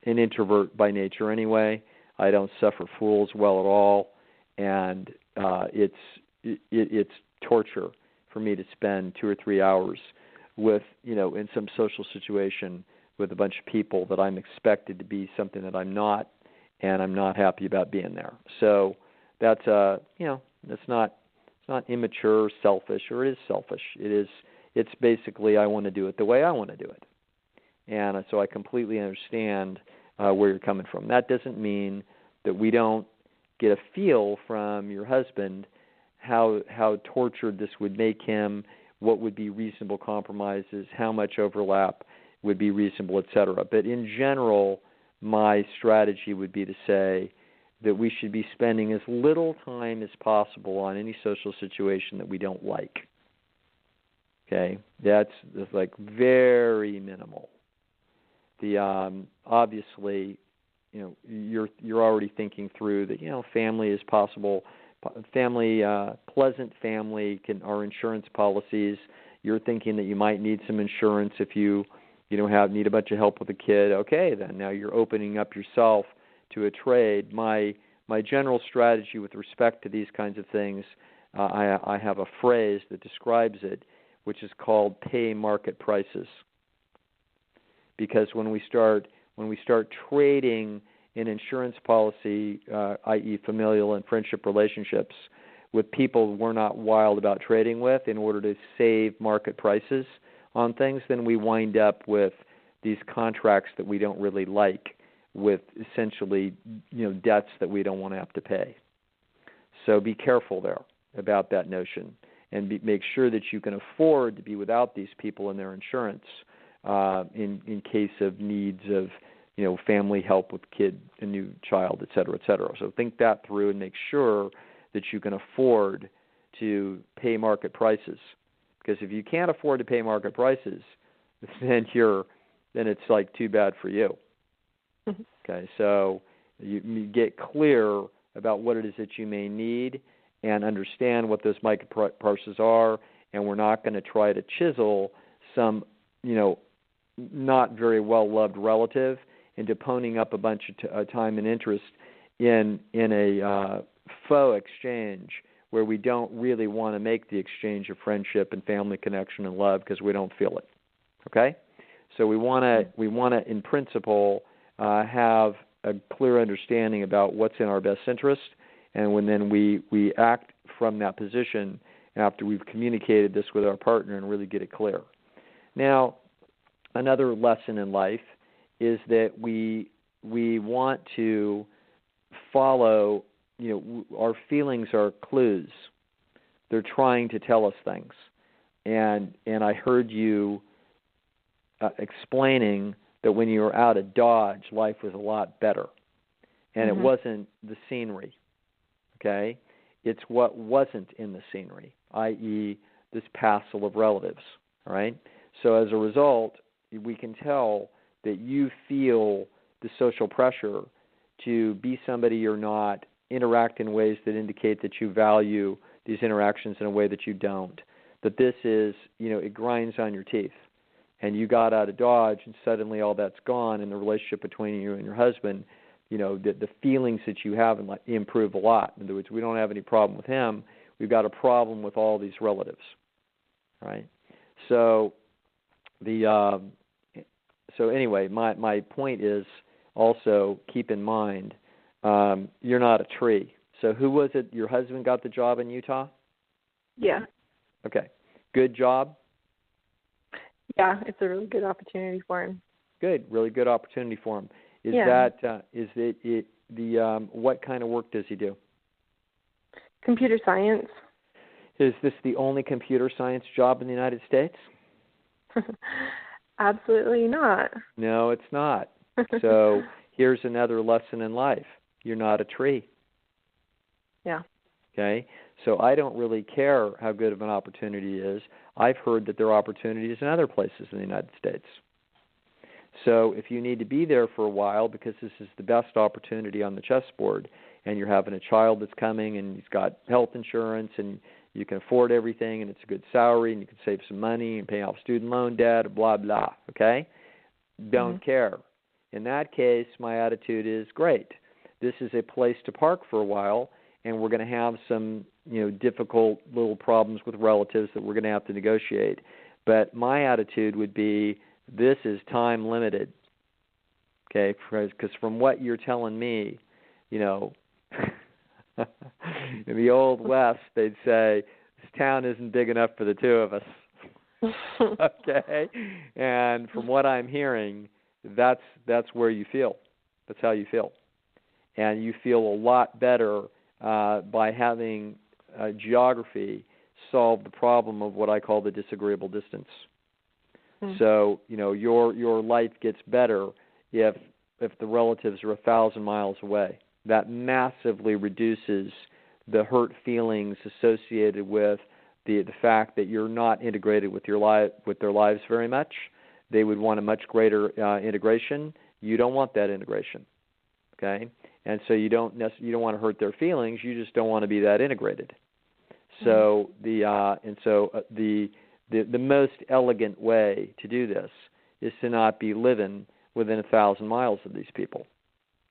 an introvert by nature anyway. I don't suffer fools well at all, and it's torture for me to spend 2 or 3 hours with, in some social situation with a bunch of people that I'm expected to be something that I'm not, and I'm not happy about being there. So that's it's not immature, selfish, or it is selfish. It's basically I want to do it the way I want to do it. And so I completely understand where you're coming from. That doesn't mean that we don't get a feel from your husband how tortured this would make him, what would be reasonable compromises, how much overlap would be reasonable, et cetera. But in general, my strategy would be to say that we should be spending as little time as possible on any social situation that we don't like. Okay? That's like very minimal. Obviously, you're already thinking through that, family is possible. Pleasant family are insurance policies. You're thinking that you might need some insurance if you need a bunch of help with a kid. Okay, then now you're opening up yourself to a trade. My general strategy with respect to these kinds of things, I have a phrase that describes it, which is called pay market prices. Because when we start trading in insurance policy, i.e. familial and friendship relationships, with people we're not wild about trading with in order to save market prices on things, then we wind up with these contracts that we don't really like, with essentially debts that we don't want to have to pay. So be careful there about that notion, and make sure that you can afford to be without these people and their insurance in case of needs of family help with a new child, et cetera, et cetera. So think that through and make sure that you can afford to pay market prices. Because if you can't afford to pay market prices, then it's like too bad for you. Okay, so you get clear about what it is that you may need and understand what those market prices are, and we're not going to try to chisel some, not very well-loved relative into ponying up a bunch of time and interest in a faux exchange where we don't really want to make the exchange of friendship and family connection and love because we don't feel it. Okay? So we want to in principle have a clear understanding about what's in our best interest, and when then we act from that position, after we've communicated this with our partner and really get it clear. Now, another lesson in life is that we want to follow, our feelings are clues. They're trying to tell us things. And I heard you explaining that when you were out at Dodge, life was a lot better. And it wasn't the scenery, okay? It's what wasn't in the scenery, i.e. this passel of relatives, all right? So as a result, we can tell that you feel the social pressure to be somebody you're not, interact in ways that indicate that you value these interactions in a way that you don't, that this is, it grinds on your teeth. And you got out of Dodge and suddenly all that's gone in the relationship between you and your husband, the feelings that you have improve a lot. In other words, we don't have any problem with him. We've got a problem with all these relatives, right? So anyway, my point is also keep in mind you're not a tree. So who was it? Your husband got the job in Utah? Yeah. Okay. Good job? Yeah, it's a really good opportunity for him. Good, really good opportunity for him. What kind of work does he do? Computer science. Is this the only computer science job in the United States? Absolutely not. No, it's not. So here's another lesson in life. You're not a tree. Yeah. Okay? So I don't really care how good of an opportunity is. I've heard that there are opportunities in other places in the United States. So if you need to be there for a while because this is the best opportunity on the chessboard and you're having a child that's coming and he's got health insurance and you can afford everything and it's a good salary and you can save some money and pay off student loan debt, blah, blah, okay? Don't care. In that case, my attitude is great. This is a place to park for a while and we're going to have some, difficult little problems with relatives that we're going to have to negotiate. But my attitude would be this is time limited, okay? Because from what you're telling me, in the Old West, they'd say, this town isn't big enough for the two of us, okay? And from what I'm hearing, that's where you feel. That's how you feel. And you feel a lot better by having geography solve the problem of what I call the disagreeable distance. So, your life gets better if the relatives are 1,000 miles away. That massively reduces the hurt feelings associated with the fact that you're not integrated with their lives very much. They would want a much greater integration. You don't want that integration, okay? And so you don't want to hurt their feelings. You just don't want to be that integrated. So the most elegant way to do this is to not be living within 1,000 miles of these people.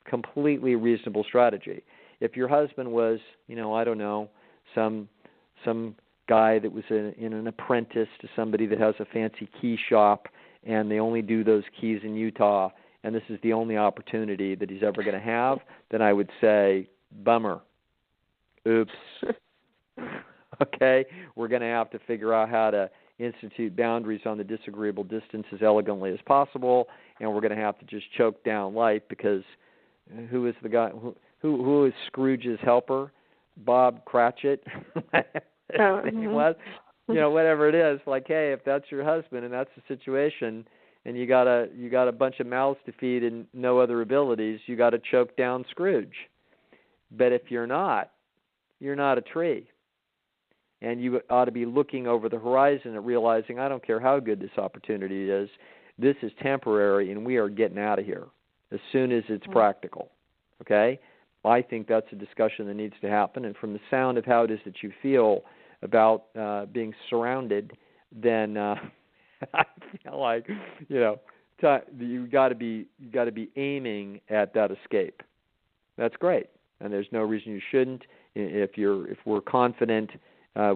Completely reasonable strategy. If your husband was, I don't know, some guy that was in an apprentice to somebody that has a fancy key shop and they only do those keys in Utah and this is the only opportunity that he's ever going to have, then I would say, bummer. Oops. Okay? We're going to have to figure out how to institute boundaries on the disagreeable distance as elegantly as possible, and we're going to have to just choke down life because who is the guy? Who is Scrooge's helper? Bob Cratchit? His name was? Whatever it is, like, hey, if that's your husband and that's the situation and you got a bunch of mouths to feed and no other abilities, you got to choke down Scrooge. But if you're not a tree. And you ought to be looking over the horizon and realizing, I don't care how good this opportunity is, this is temporary and we are getting out of here as soon as it's practical, okay? I think that's a discussion that needs to happen. And from the sound of how it is that you feel about being surrounded, then I feel like, you got to be aiming at that escape. That's great. And there's no reason you shouldn't. If we're confident,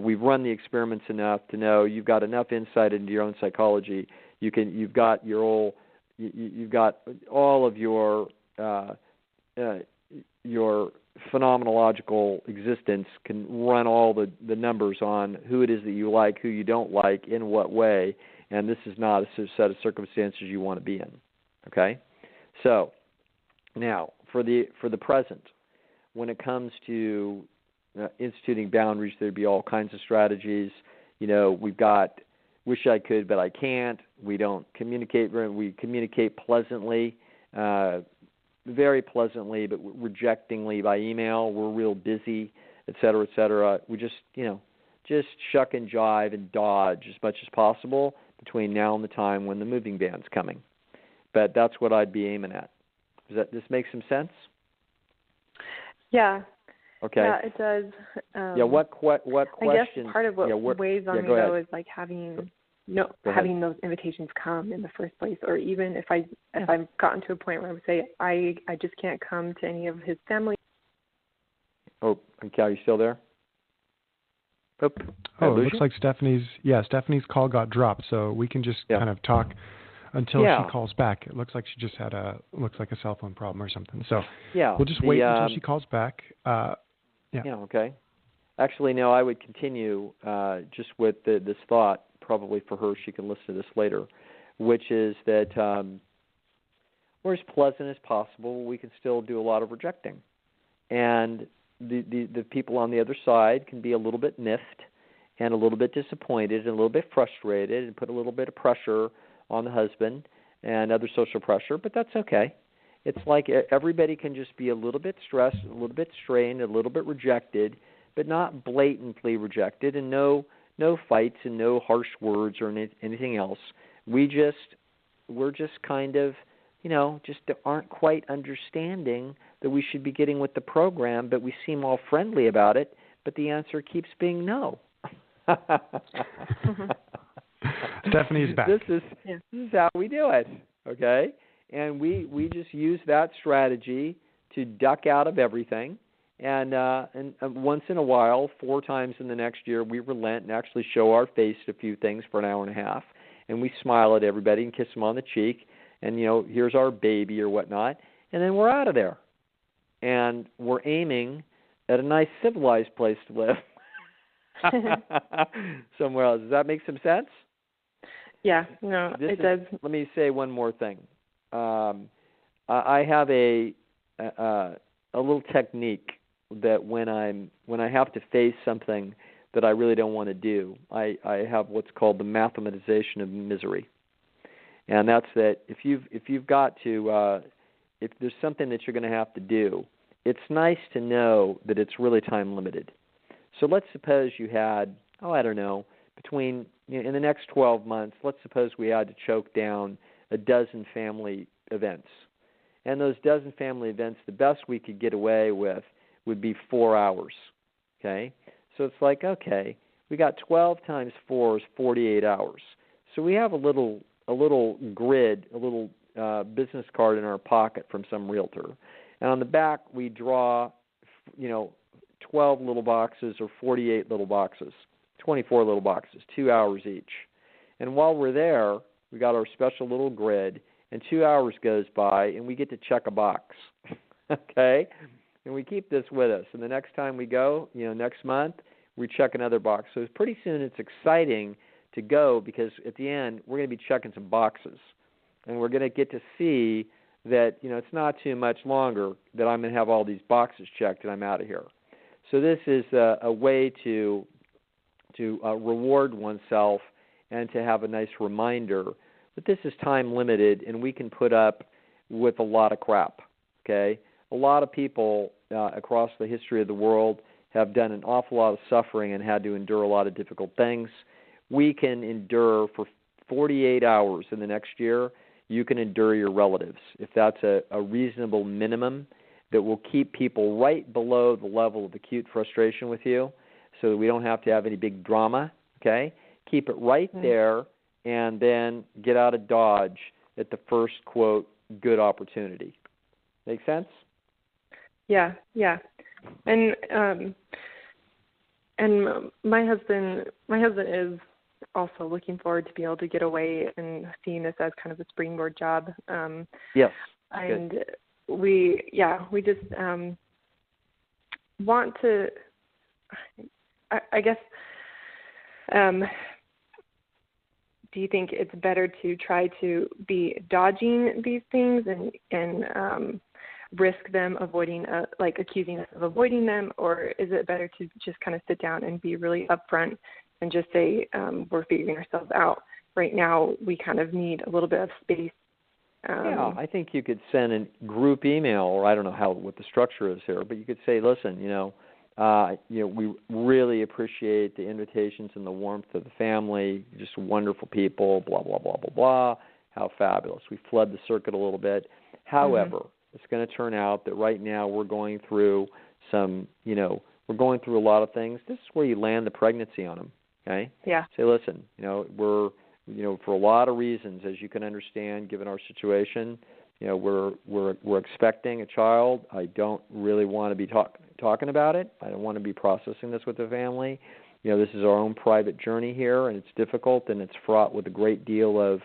we've run the experiments enough to know you've got enough insight into your own psychology. You've got all of your phenomenological existence can run all the numbers on who it is that you like, who you don't like, in what way, and this is not a set of circumstances you want to be in. Okay? So, now, for the present, when it comes to instituting boundaries, there'd be all kinds of strategies. We've got wish I could, but I can't. We don't communicate. We communicate pleasantly, very pleasantly, but rejectingly by email. We're real busy, et cetera, et cetera. We just shuck and jive and dodge as much as possible between now and the time when the moving van's coming. But that's what I'd be aiming at. Does this make some sense? Yeah. Okay. Yeah, it does. What questions? I guess part of what weighs on me though is like having those invitations come in the first place, or even if I've gotten to a point where I would say I just can't come to any of his family. Oh, okay, are you still there? It looks like Stephanie's call got dropped, so we can just kind of talk until she calls back. It looks like she just had a cell phone problem or something. So we'll just wait until she calls back. Okay. Actually, no, I would continue just with this thought, probably for her. She can listen to this later, which is that we're as pleasant as possible. We can still do a lot of rejecting. And the people on the other side can be a little bit miffed and a little bit disappointed and a little bit frustrated and put a little bit of pressure on the husband and other social pressure, but that's okay. It's like everybody can just be a little bit stressed, a little bit strained, a little bit rejected, but not blatantly rejected, and no fights and no harsh words or anything else. We're just kind of, just aren't quite understanding that we should be getting with the program, but we seem all friendly about it, but the answer keeps being no. Stephanie's back. This is how we do it, okay? And we just use that strategy to duck out of everything. And once in a while, 4 times in the next year, we relent and actually show our face to a few things for an hour and a half. And we smile at everybody and kiss them on the cheek. And, here's our baby or whatnot. And then we're out of there. And we're aiming at a nice civilized place to live somewhere else. Does that make some sense? Yeah, no, it does. Let me say one more thing. I have a little technique that when I have to face something that I really don't want to do, I have what's called the mathematization of misery, and that's that if you've got to if there's something that you're going to have to do, it's nice to know that it's really time limited. So let's suppose you had between in the next 12 months, let's suppose we had to choke down a dozen family events. And those dozen family events, the best we could get away with would be 4 hours, okay? So it's like, okay, we got 12 times 4 is 48 hours. So we have a little grid, a little business card in our pocket from some realtor. And on the back, we draw, 12 little boxes or 48 little boxes, 24 little boxes, 2 hours each. And while we're there, we got our special little grid, and 2 hours goes by, and we get to check a box, okay? And we keep this with us. And the next time we go, next month, we check another box. So pretty soon it's exciting to go because at the end, we're going to be checking some boxes. And we're going to get to see that, it's not too much longer that I'm going to have all these boxes checked and I'm out of here. So this is a way to reward oneself and to have a nice reminder that this is time limited and we can put up with a lot of crap, okay? A lot of people across the history of the world have done an awful lot of suffering and had to endure a lot of difficult things. We can endure for 48 hours in the next year. You can endure your relatives. If that's a reasonable minimum that will keep people right below the level of acute frustration with you so that we don't have to have any big drama, okay? Keep it right there and then get out of Dodge at the first, quote, good opportunity. Make sense? Yeah. And my husband is also looking forward to be able to get away and seeing this as kind of a springboard job. Yes. And good. we just want to, I guess, do you think it's better to try to be dodging these things and risk them avoiding, like accusing us of avoiding them, or is it better to just kind of sit down and be really upfront and just say, we're figuring ourselves out. Right now, we kind of need a little bit of space. Yeah, I think you could send a group email, or I don't know what the structure is here, but you could say, listen, we really appreciate the invitations and the warmth of the family, just wonderful people, blah, blah, blah, blah, blah. How fabulous. We flood the circuit a little bit. However, it's going to turn out that right now we're going through we're going through a lot of things. This is where you land the pregnancy on them, okay? Yeah. Say, listen, we're, for a lot of reasons, as you can understand, given our situation, we're expecting a child. I don't really want to be talking about it. I don't want to be processing this with the family. This is our own private journey here, and it's difficult, and it's fraught with a great deal of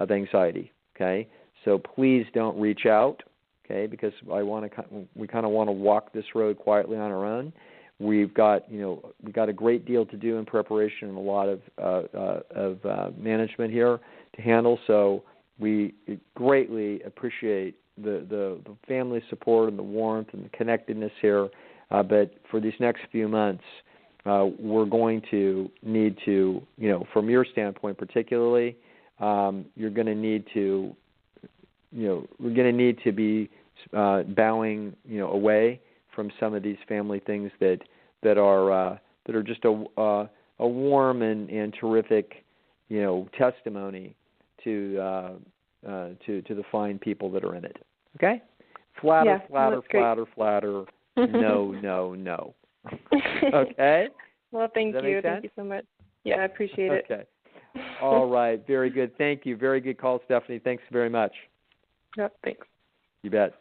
anxiety, okay? So please don't reach out, okay, because we kind of want to walk this road quietly on our own. We've got a great deal to do in preparation and a lot of management here to handle. So we greatly appreciate the family support and the warmth and the connectedness here. But for these next few months, we're going to need to, from your standpoint particularly, you're going to need to, we're going to need to be bowing, away from some of these family things that are just a warm and terrific, testimony to the fine people that are in it. Okay? Flatter. No. Okay? Well, thank you. Thank you so much. Yeah, I appreciate it. Okay. All right. Very good. Thank you. Very good call, Stephanie. Thanks very much. Yep, thanks. You bet.